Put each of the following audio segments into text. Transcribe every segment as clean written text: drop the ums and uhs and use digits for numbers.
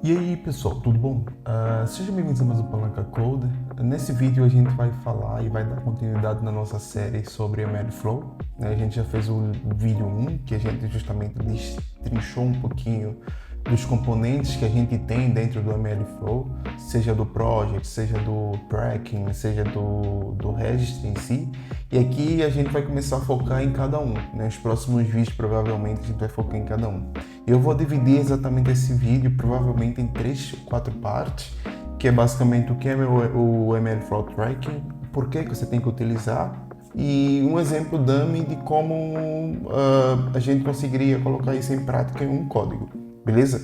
E aí pessoal, tudo bom? Sejam bem-vindos a mais um Palanca Code. Nesse vídeo a gente vai falar e vai dar continuidade na nossa série sobre MLflow. A gente já fez o vídeo 1, que a gente justamente destrinchou um pouquinho dos componentes que a gente tem dentro do MLflow, seja do project, seja do tracking, seja do registry em si. E aqui a gente vai começar a focar em cada um. Nos próximos vídeos provavelmente a gente vai focar em cada um. Eu vou dividir exatamente esse vídeo provavelmente em 3 ou 4 partes, que é basicamente o que é o MLflow Tracking, por que você tem que utilizar e um exemplo dummy de como a gente conseguiria colocar isso em prática em um código, beleza?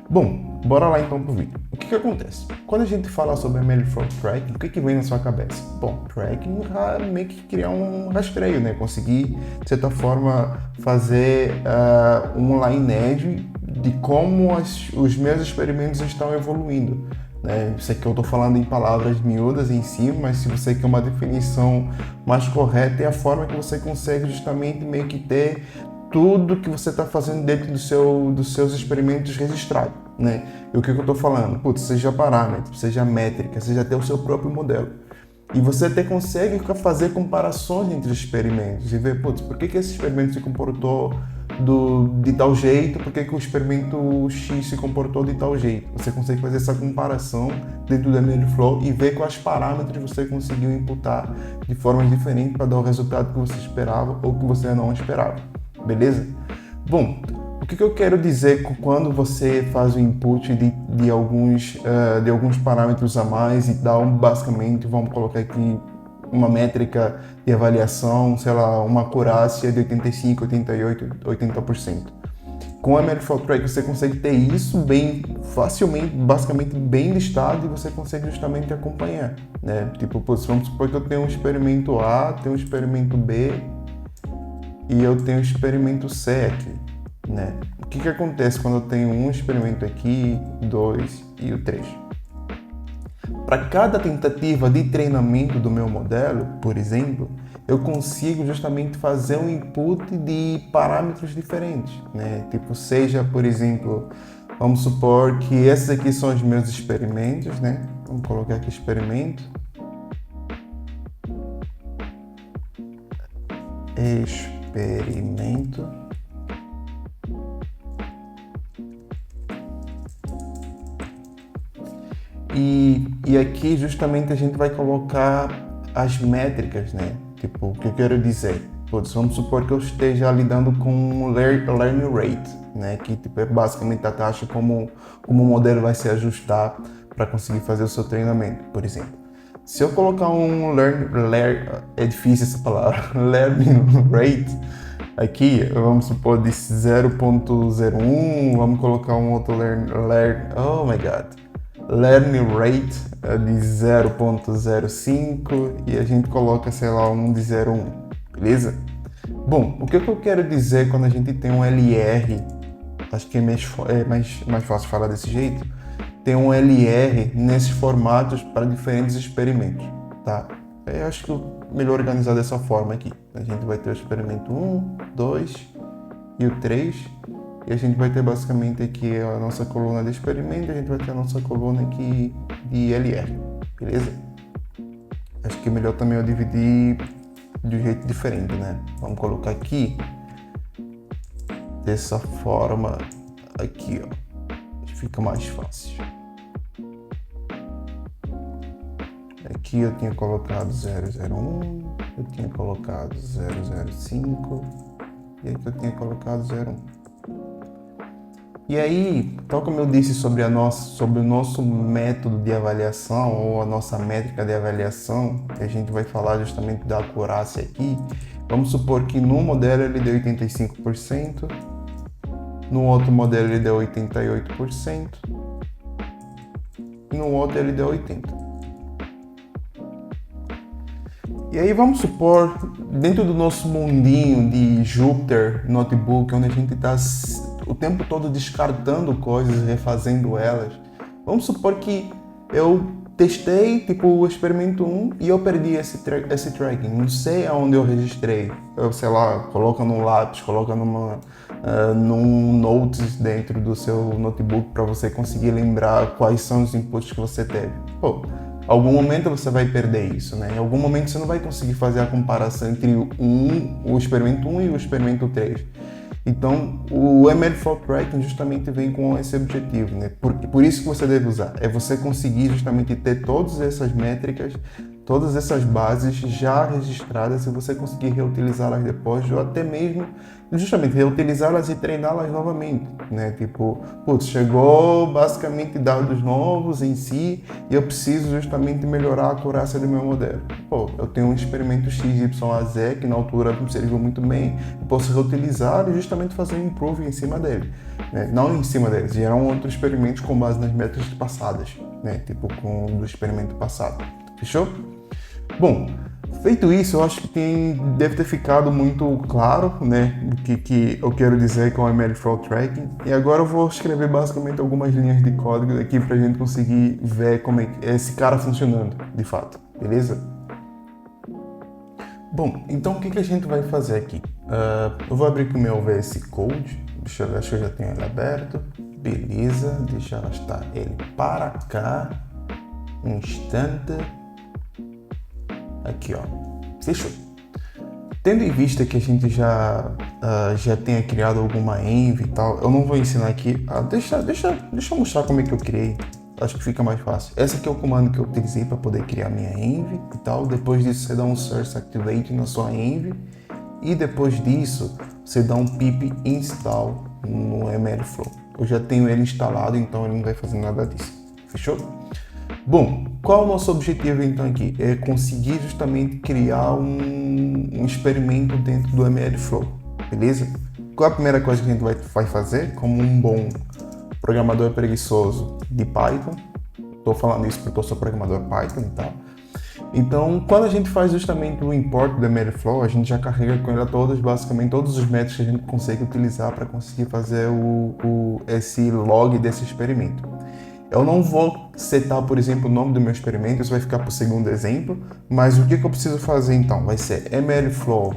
Bom, bora lá então pro vídeo. O que acontece? Quando a gente fala sobre MLflow Tracking, o que vem na sua cabeça? Bom, tracking é meio que criar um rastreio, né? Conseguir, de certa forma, fazer um lineage de como os meus experimentos estão evoluindo. Né? Isso aqui eu estou falando em palavras miúdas em si, mas se você quer uma definição mais correta, é a forma que você consegue justamente meio que ter tudo que você está fazendo dentro dos seus experimentos registrado, né? E o que eu estou falando? Putz, seja parâmetro, seja métrica, seja até o seu próprio modelo. E você até consegue fazer comparações entre os experimentos e ver, putz, por que esse experimento se comportou de tal jeito, por que o experimento X se comportou de tal jeito. Você consegue fazer essa comparação dentro do MLflow e ver quais parâmetros você conseguiu imputar de formas diferentes para dar o resultado que você esperava ou que você não esperava. Beleza? Bom, o que eu quero dizer quando você faz o input de alguns parâmetros a mais e dá basicamente, vamos colocar aqui, uma métrica de avaliação, sei lá, uma acurácia de 85, 88, 80%. Com o MLflow Track você consegue ter isso bem facilmente, basicamente bem listado e você consegue justamente acompanhar, né? Tipo, vamos supor que eu tenho um experimento A, tenho um experimento B e eu tenho o experimento C aqui, né? O que acontece quando eu tenho um experimento aqui, 2 e o 3? Para cada tentativa de treinamento do meu modelo, por exemplo, eu consigo justamente fazer um input de parâmetros diferentes, né? Tipo, seja, por exemplo, vamos supor que esses aqui são os meus experimentos, né? Vamos colocar aqui experimento. Experimento. E aqui justamente a gente vai colocar as métricas, né? Tipo, o que eu quero dizer? Putz, vamos supor que eu esteja lidando com learning rate, né? Que tipo, é basicamente a taxa como o modelo vai se ajustar para conseguir fazer o seu treinamento, por exemplo. Se eu colocar um é difícil essa palavra, learning rate, aqui, vamos supor de 0.01, vamos colocar um outro oh my god, learning rate de 0.05 e a gente coloca, sei lá, um de 0.1, beleza? Bom, o que eu quero dizer quando a gente tem um LR, acho que é mais fácil falar desse jeito, tem um LR nesses formatos para diferentes experimentos, tá? Eu acho que melhor organizar dessa forma aqui. A gente vai ter o experimento 1, 2 e o 3. E a gente vai ter basicamente aqui a nossa coluna de experimento, a gente vai ter a nossa coluna aqui de LR, beleza? Acho que é melhor também eu dividir de um jeito diferente, né? Vamos colocar aqui dessa forma aqui, ó. Fica mais fácil. Aqui eu tinha colocado 001, eu tinha colocado 005 e aqui eu tinha colocado 01. E aí, tal como eu disse sobre o nosso método de avaliação ou a nossa métrica de avaliação, que a gente vai falar justamente da acurácia aqui, vamos supor que no modelo ele deu 85%, no outro modelo ele deu 88% e no outro ele deu 80%. E aí vamos supor, dentro do nosso mundinho de Jupyter Notebook, onde a gente está o tempo todo descartando coisas, refazendo elas, vamos supor que eu testei tipo o experimento 1 e eu perdi esse tracking, não sei aonde eu registrei, eu sei lá, coloca no lápis, coloca num Notes dentro do seu notebook para você conseguir lembrar quais são os inputs que você teve. Pô, algum momento você vai perder isso, né? Em algum momento você não vai conseguir fazer a comparação entre o experimento 1 e o experimento 3. Então, o MLflow Tracking justamente vem com esse objetivo, né? Por isso que você deve usar, é você conseguir justamente ter todas essas métricas, todas essas bases já registradas e você conseguir reutilizá-las depois ou até mesmo justamente reutilizá-las e treiná-las novamente, né? Tipo, putz, chegou basicamente dados novos em si e eu preciso justamente melhorar a acurácia do meu modelo. Pô, eu tenho um experimento XYZ que na altura me serviu muito bem, eu posso reutilizar e justamente fazer um improve em cima dele, né? Não em cima deles, gerar um outro experimento com base nas métricas passadas, né? Tipo, do experimento passado. Fechou? Bom, feito isso, eu acho que deve ter ficado muito claro, né, o que eu quero dizer com o MLflow Tracking. E agora eu vou escrever basicamente algumas linhas de código aqui para a gente conseguir ver como é esse cara funcionando, de fato, beleza? Bom, então o que a gente vai fazer aqui? Eu vou abrir aqui o meu VS Code, deixa eu ver, acho que eu já tenho ele aberto. Beleza, deixa eu arrastar ele para cá, um instante. Aqui, ó, fechou. Tendo em vista que a gente já tenha criado alguma env e tal, eu não vou ensinar aqui. Deixa eu mostrar como é que eu criei. Acho que fica mais fácil. Esse aqui é o comando que eu utilizei para poder criar minha env e tal. Depois disso, você dá um source activate na sua env. E depois disso, você dá um pip install no MLflow. Eu já tenho ele instalado, então ele não vai fazer nada disso. Fechou? Bom, qual é o nosso objetivo então aqui? É conseguir justamente criar um experimento dentro do MLflow, beleza? Qual é a primeira coisa que a gente vai fazer? Como um bom programador preguiçoso de Python, estou falando isso porque eu sou programador Python e tal. Então, quando a gente faz justamente o import do MLflow, a gente já carrega com ela basicamente todos os métodos que a gente consegue utilizar para conseguir fazer esse log desse experimento. Eu não vou setar, por exemplo, o nome do meu experimento, isso vai ficar para o segundo exemplo, mas o que eu preciso fazer então? Vai ser mlflow.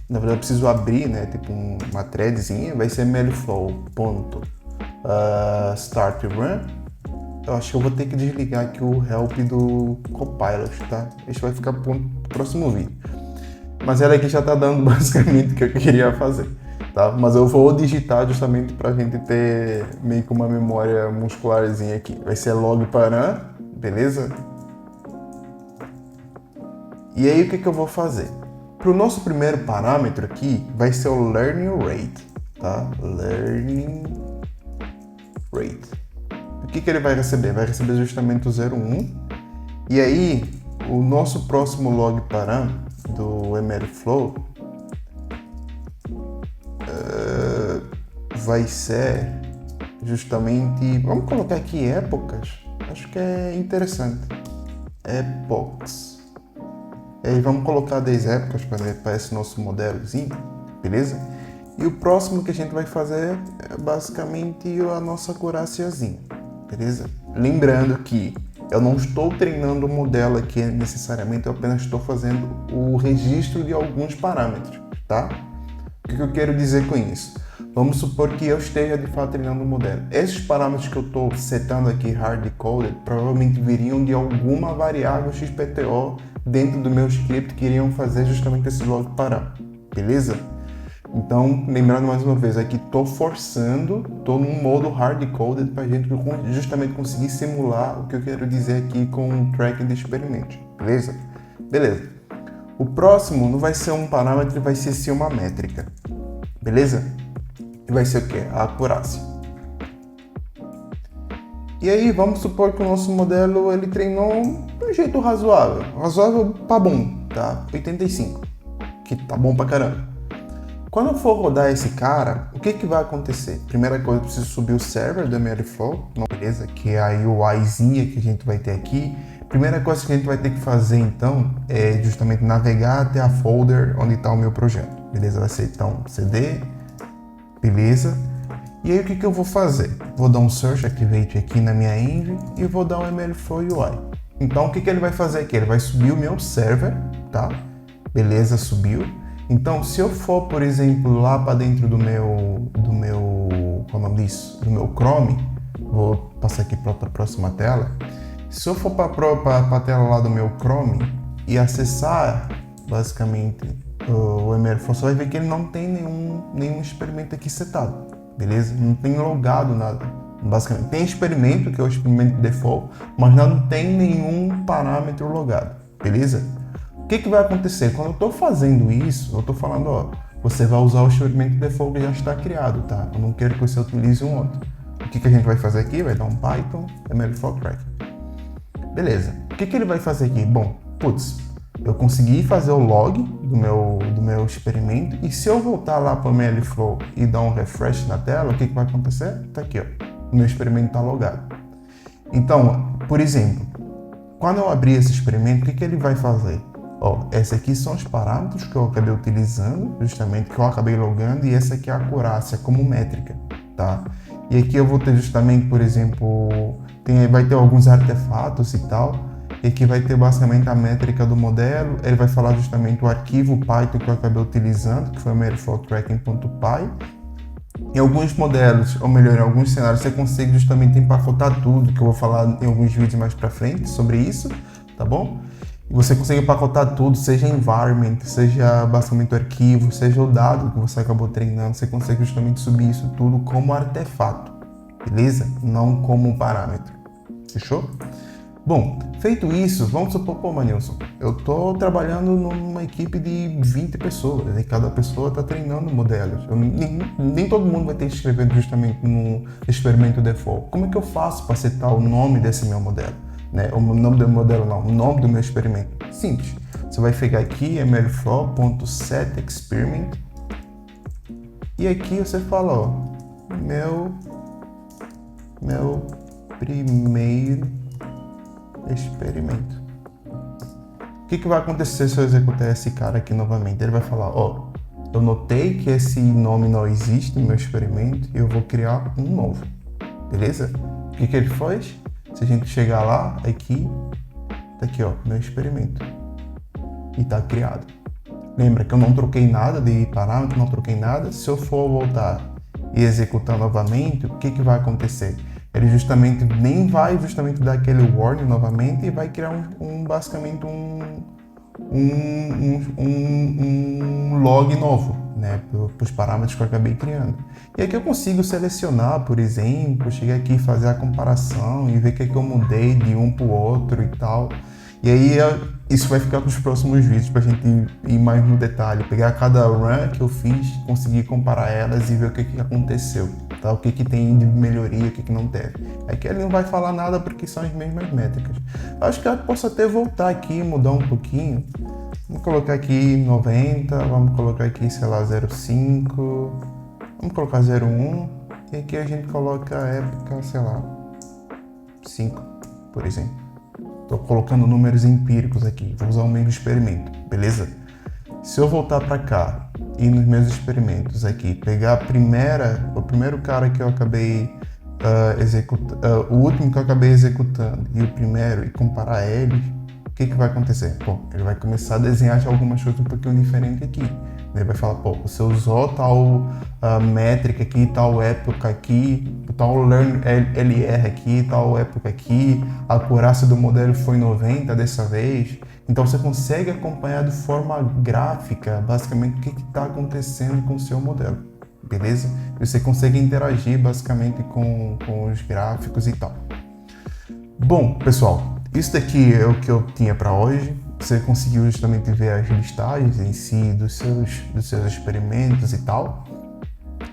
Na verdade eu preciso abrir, né, tipo uma threadzinha, vai ser mlflow. Start run. Eu acho que eu vou ter que desligar aqui o help do Copilot, tá? Isso vai ficar para o próximo vídeo. Mas ela aqui já está dando basicamente o que eu queria fazer. Tá? Mas eu vou digitar justamente para a gente ter meio que uma memória muscularzinha aqui. Vai ser log param, beleza? E aí o que eu vou fazer? Para o nosso primeiro parâmetro aqui, vai ser o learning rate, tá? Learning rate. O que ele vai receber? Vai receber justamente o 0,1. E aí, o nosso próximo log param do MLflow vai ser justamente, vamos colocar aqui épocas, acho que é interessante, epochs. E aí vamos colocar 10 épocas para esse nosso modelozinho, beleza? E o próximo que a gente vai fazer é basicamente a nossa acuráciazinha, beleza? Lembrando que eu não estou treinando o modelo aqui necessariamente, eu apenas estou fazendo o registro de alguns parâmetros, tá? O que eu quero dizer com isso? Vamos supor que eu esteja de fato treinando o modelo. Esses parâmetros que eu estou setando aqui hard-coded provavelmente viriam de alguma variável XPTO dentro do meu script que iriam fazer justamente esse log param, beleza? Então, lembrando mais uma vez, aqui estou forçando, estou num modo hard-coded para a gente justamente conseguir simular o que eu quero dizer aqui com o tracking de experimentos, beleza? Beleza. O próximo não vai ser um parâmetro, vai ser sim uma métrica, beleza? E vai ser o quê? A acurácia. E aí, vamos supor que o nosso modelo ele treinou de um jeito razoável. Razoável para bom, tá? 85, que tá bom pra caramba. Quando eu for rodar esse cara, o que vai acontecer? Primeira coisa, eu preciso subir o server do MLflow, beleza? Que é a UIzinha que a gente vai ter aqui. Primeira coisa que a gente vai ter que fazer então é justamente navegar até a folder onde está o meu projeto, beleza? Vai ser então cd, beleza? E aí o que eu vou fazer? Vou dar um search activate aqui na minha env e vou dar um MLflow UI. Então o que ele vai fazer aqui? Ele vai subir o meu server, tá? Beleza, subiu. Então, se eu for, por exemplo, lá para dentro do meu, qual é o nome disso? Do meu Chrome, vou passar aqui para a próxima tela. Se eu for para a tela lá do meu Chrome e acessar, basicamente, o MLflow, você vai ver que ele não tem nenhum experimento aqui setado, beleza? Não tem logado nada. Basicamente, tem experimento, que é o experimento default, mas não tem nenhum parâmetro logado, beleza? O que vai acontecer? Quando eu estou fazendo isso, eu estou falando, ó, você vai usar o experimento default que já está criado, tá? Eu não quero que você utilize um outro. O que a gente vai fazer aqui? Vai dar um Python MLflow track. Beleza. O que ele vai fazer aqui? Bom, putz, eu consegui fazer o log do meu experimento, e se eu voltar lá para o MLflow e dar um refresh na tela, o que vai acontecer? Tá aqui, ó. O meu experimento está logado. Então, por exemplo, quando eu abrir esse experimento, o que ele vai fazer? Ó, esses aqui são os parâmetros que eu acabei utilizando, justamente, que eu acabei logando, e essa aqui é a acurácia como métrica, tá? E aqui eu vou ter justamente, por exemplo, vai ter alguns artefatos e tal, e aqui vai ter basicamente a métrica do modelo, ele vai falar justamente o arquivo Python que eu acabei utilizando, que foi o MLflowTracking.py. Em alguns modelos, ou melhor, em alguns cenários, você consegue justamente empacotar tudo, que eu vou falar em alguns vídeos mais pra frente sobre isso, tá bom? E você consegue empacotar tudo, seja environment, seja basicamente o arquivo, seja o dado que você acabou treinando, você consegue justamente subir isso tudo como artefato, beleza? Não como um parâmetro, fechou? Bom, feito isso, vamos supor, pô, Manilson, eu tô trabalhando numa equipe de 20 pessoas, e cada pessoa tá treinando modelos. Nem todo mundo vai ter que escrever justamente no experimento default. Como é que eu faço para setar o nome desse meu modelo? Né? O nome do modelo não, o nome do meu experimento. Simples. Você vai pegar aqui mlflow.setExperiment e aqui você fala, ó, meu primeiro experimento. O que vai acontecer se eu executar esse cara aqui novamente? Ele vai falar, ó, eu notei que esse nome não existe no meu experimento e eu vou criar um novo, beleza? O que ele faz? Se a gente chegar lá, aqui, tá aqui, ó, meu experimento. E tá criado. Lembra que eu não troquei nada de parâmetro, não troquei nada. Se eu for voltar e executar novamente, o que vai acontecer? Ele justamente nem vai justamente dar aquele warning novamente e vai criar basicamente um log novo, né, para os parâmetros que eu acabei criando. E aqui eu consigo selecionar, por exemplo, chegar aqui e fazer a comparação e ver o que eu mudei de um para o outro e tal. E aí isso vai ficar para os próximos vídeos, para a gente ir mais no detalhe, pegar cada run que eu fiz, conseguir comparar elas e ver o que aconteceu, tá? O que tem de melhoria, o que não teve. Aqui ele não vai falar nada porque são as mesmas métricas. Acho que eu posso até voltar aqui e mudar um pouquinho. Vamos colocar aqui 90, vamos colocar aqui, sei lá, 05, vamos colocar 01, e aqui a gente coloca a época, sei lá, 5, por exemplo. Estou colocando números empíricos aqui, vou usar o mesmo experimento, beleza? Se eu voltar para cá e nos meus experimentos aqui, pegar o primeiro cara que eu acabei executando, o último que eu acabei executando e o primeiro, e comparar eles, o que vai acontecer? Bom, ele vai começar a desenhar já algumas coisas um pouquinho diferentes aqui. Ele vai falar, pô, você usou tal métrica aqui, tal época aqui, tal learn LR aqui, tal época aqui, a acurácia do modelo foi 90 dessa vez. Então você consegue acompanhar de forma gráfica, basicamente, o que está acontecendo com o seu modelo, beleza? E você consegue interagir basicamente com os gráficos e tal. Bom, pessoal, isso daqui é o que eu tinha para hoje. Você conseguiu justamente ver as listagens em si dos seus experimentos e tal.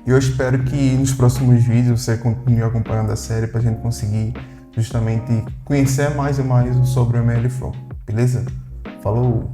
E eu espero que nos próximos vídeos você continue acompanhando a série para a gente conseguir justamente conhecer mais e mais sobre o MLflow, beleza? Falou!